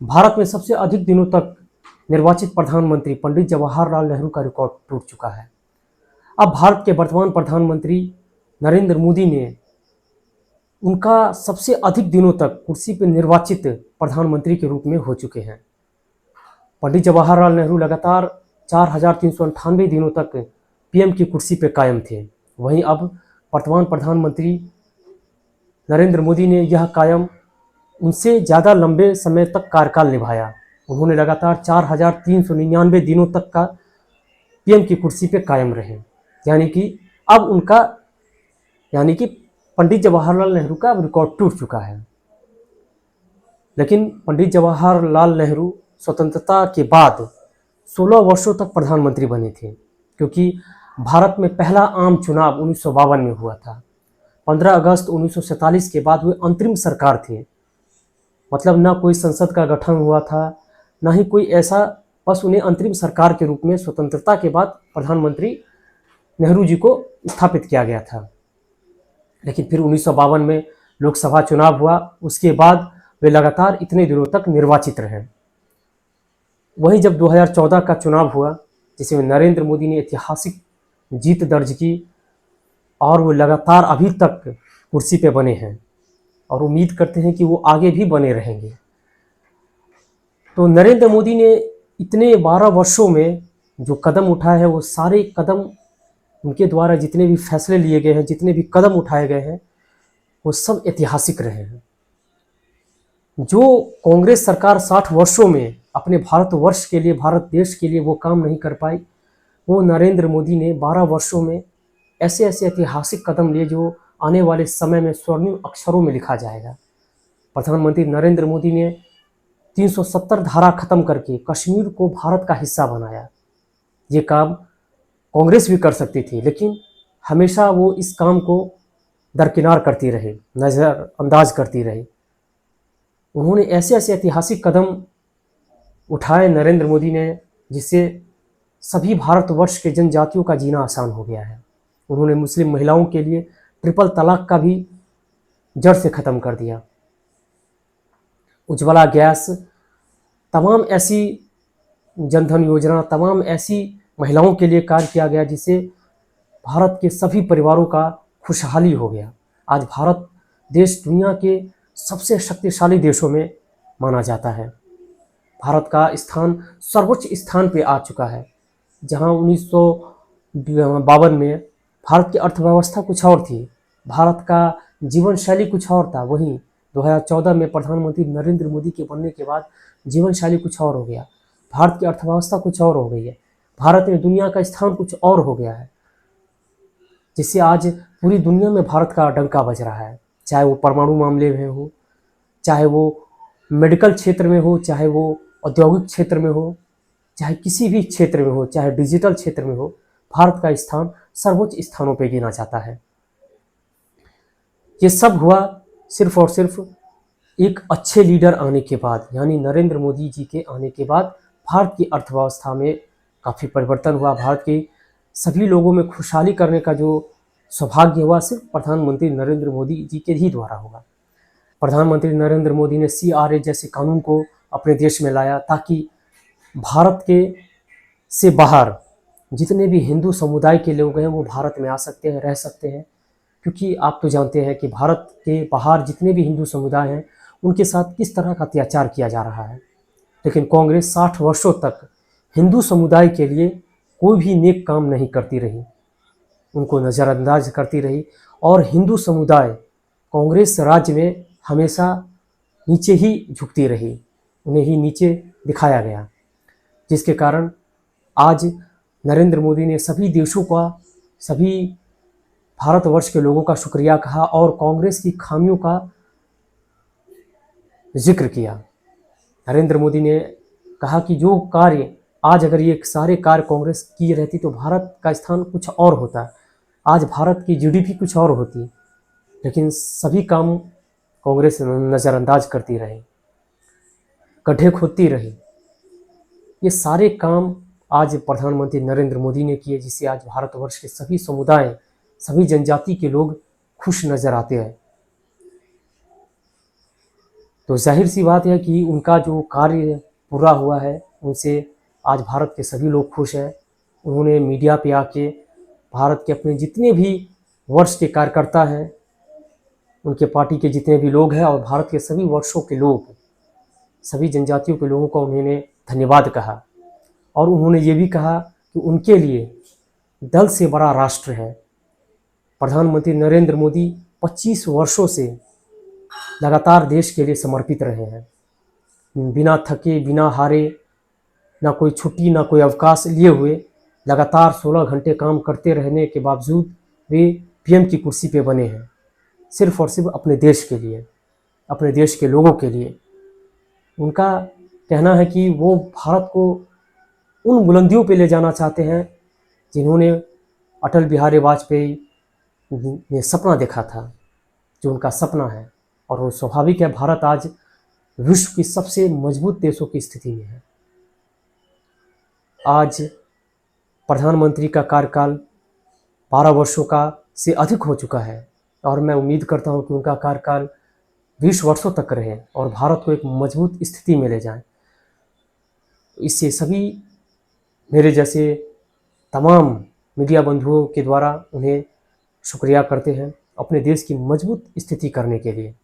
भारत में सबसे अधिक दिनों तक निर्वाचित प्रधानमंत्री पंडित जवाहरलाल नेहरू का रिकॉर्ड टूट चुका है। अब भारत के वर्तमान प्रधानमंत्री नरेंद्र मोदी ने उनका सबसे अधिक दिनों तक कुर्सी पर निर्वाचित प्रधानमंत्री के रूप में हो चुके हैं। पंडित जवाहरलाल नेहरू लगातार 4,398 दिनों तक पीएम की कुर्सी पर कायम थे। वहीं अब वर्तमान प्रधानमंत्री नरेंद्र मोदी ने यह कायम उनसे ज़्यादा लंबे समय तक कार्यकाल निभाया। उन्होंने लगातार 4,399 दिनों तक का पीएम की कुर्सी पे कायम रहे। यानी कि अब उनका पंडित जवाहरलाल नेहरू का रिकॉर्ड टूट चुका है। लेकिन पंडित जवाहरलाल नेहरू स्वतंत्रता के बाद 16 वर्षों तक प्रधानमंत्री बने थे, क्योंकि भारत में पहला आम चुनाव 1952 में हुआ था। 15 अगस्त 1947 के बाद वे अंतरिम सरकार थे, मतलब ना कोई संसद का गठन हुआ था, ना ही कोई ऐसा, बस उन्हें अंतरिम सरकार के रूप में स्वतंत्रता के बाद प्रधानमंत्री नेहरू जी को स्थापित किया गया था। लेकिन फिर 1952 में लोकसभा चुनाव हुआ, उसके बाद वे लगातार इतने दिनों तक निर्वाचित रहे। वहीं जब 2014 का चुनाव हुआ, जिसमें नरेंद्र मोदी ने ऐतिहासिक जीत दर्ज की और वो लगातार अभी तक कुर्सी पे बने हैं और उम्मीद करते हैं कि वो आगे भी बने रहेंगे। तो नरेंद्र मोदी ने इतने 12 वर्षों में जो कदम उठाए हैं, वो सारे कदम उनके द्वारा जितने भी फैसले लिए गए हैं, जितने भी कदम उठाए गए हैं, वो सब ऐतिहासिक रहे हैं। जो कांग्रेस सरकार 60 वर्षों में अपने भारतवर्ष के लिए, भारत देश के लिए वो काम नहीं कर पाई, वो नरेंद्र मोदी ने 12 वर्षों में ऐसे ऐसे ऐतिहासिक कदम लिए जो आने वाले समय में स्वर्णिम अक्षरों में लिखा जाएगा। प्रधानमंत्री नरेंद्र मोदी ने 370 धारा खत्म करके कश्मीर को भारत का हिस्सा बनाया। ये काम कांग्रेस भी कर सकती थी, लेकिन हमेशा वो इस काम को दरकिनार करती रही, नज़रअंदाज करती रही। उन्होंने ऐसे ऐसे ऐतिहासिक कदम उठाए नरेंद्र मोदी ने, जिससे सभी भारतवर्ष के जनजातियों का जीना आसान हो गया है। उन्होंने मुस्लिम महिलाओं के लिए ट्रिपल तलाक का भी जड़ से ख़त्म कर दिया। उज्ज्वला गैस, तमाम ऐसी जनधन योजना, तमाम ऐसी महिलाओं के लिए कार्य किया गया, जिससे भारत के सभी परिवारों का खुशहाली हो गया। आज भारत देश दुनिया के सबसे शक्तिशाली देशों में माना जाता है। भारत का स्थान सर्वोच्च स्थान पे आ चुका है। जहां 1952 में भारत की अर्थव्यवस्था कुछ और थी, भारत का जीवन शैली कुछ और था, वहीं 2014 में प्रधानमंत्री नरेंद्र मोदी के बनने के बाद जीवन शैली कुछ और हो गया, भारत की अर्थव्यवस्था कुछ और हो गई है, भारत में दुनिया का स्थान कुछ और हो गया है, जिससे आज पूरी दुनिया में भारत का डंका बज रहा है। चाहे वो परमाणु मामले में हो, चाहे वो मेडिकल क्षेत्र में हो, चाहे वो औद्योगिक क्षेत्र में हो, चाहे किसी भी क्षेत्र में हो, चाहे डिजिटल क्षेत्र में हो, भारत का स्थान सर्वोच्च स्थानों पर गिना जाता है। ये सब हुआ सिर्फ और सिर्फ एक अच्छे लीडर आने के बाद, यानी नरेंद्र मोदी जी के आने के बाद भारत की अर्थव्यवस्था में काफ़ी परिवर्तन हुआ। भारत के सभी लोगों में खुशहाली करने का जो सौभाग्य हुआ, सिर्फ प्रधानमंत्री नरेंद्र मोदी जी के ही द्वारा होगा। प्रधानमंत्री नरेंद्र मोदी ने CRA जैसे कानून को अपने देश में लाया, ताकि भारत के से बाहर जितने भी हिंदू समुदाय के लोग हैं वो भारत में आ सकते हैं, रह सकते हैं। क्योंकि आप तो जानते हैं कि भारत के बाहर जितने भी हिंदू समुदाय हैं, उनके साथ किस तरह का अत्याचार किया जा रहा है। लेकिन कांग्रेस 60 वर्षों तक हिंदू समुदाय के लिए कोई भी नेक काम नहीं करती रही, उनको नज़रअंदाज करती रही, और हिंदू समुदाय कांग्रेस राज्य में हमेशा नीचे ही झुकती रही, उन्हें ही नीचे दिखाया गया, जिसके कारण आज नरेंद्र मोदी ने सभी देशों का, सभी भारतवर्ष के लोगों का शुक्रिया कहा और कांग्रेस की खामियों का जिक्र किया। नरेंद्र मोदी ने कहा कि जो कार्य आज, अगर ये सारे कार्य कांग्रेस की रहती तो भारत का स्थान कुछ और होता, आज भारत की GDP कुछ और होती, लेकिन सभी काम कांग्रेस नज़रअंदाज करती रही, गड्ढे खोदती रही। ये सारे काम आज प्रधानमंत्री नरेंद्र मोदी ने किए, जिससे आज भारतवर्ष के सभी समुदाय, सभी जनजाति के लोग खुश नज़र आते हैं। तो जाहिर सी बात है कि उनका जो कार्य पूरा हुआ है, उनसे आज भारत के सभी लोग खुश हैं। उन्होंने मीडिया पे आके भारत के अपने जितने भी वर्ष के कार्यकर्ता हैं, उनके पार्टी के जितने भी लोग हैं और भारत के सभी वर्षों के लोग, सभी जनजातियों के लोगों का उन्होंने धन्यवाद कहा। और उन्होंने ये भी कहा कि उनके लिए दल से बड़ा राष्ट्र है। प्रधानमंत्री नरेंद्र मोदी 25 वर्षों से लगातार देश के लिए समर्पित रहे हैं, बिना थके, बिना हारे, ना कोई छुट्टी, ना कोई अवकाश लिए हुए लगातार 16 घंटे काम करते रहने के बावजूद वे पीएम की कुर्सी पे बने हैं, सिर्फ और सिर्फ अपने देश के लिए, अपने देश के लोगों के लिए। उनका कहना है कि वो भारत को उन बुलंदियों पे ले जाना चाहते हैं जिन्होंने अटल बिहारी वाजपेयी ने सपना देखा था, जो उनका सपना है। और वो स्वाभाविक है, भारत आज विश्व की सबसे मजबूत देशों की स्थिति में है। आज प्रधानमंत्री का कार्यकाल 12 वर्षों का से अधिक हो चुका है और मैं उम्मीद करता हूं कि उनका कार्यकाल 20 वर्षों तक रहे और भारत को एक मजबूत स्थिति में ले जाए। इससे सभी मेरे जैसे तमाम मीडिया बंधुओं के द्वारा उन्हें शुक्रिया करते हैं अपने देश की मजबूत स्थिति करने के लिए।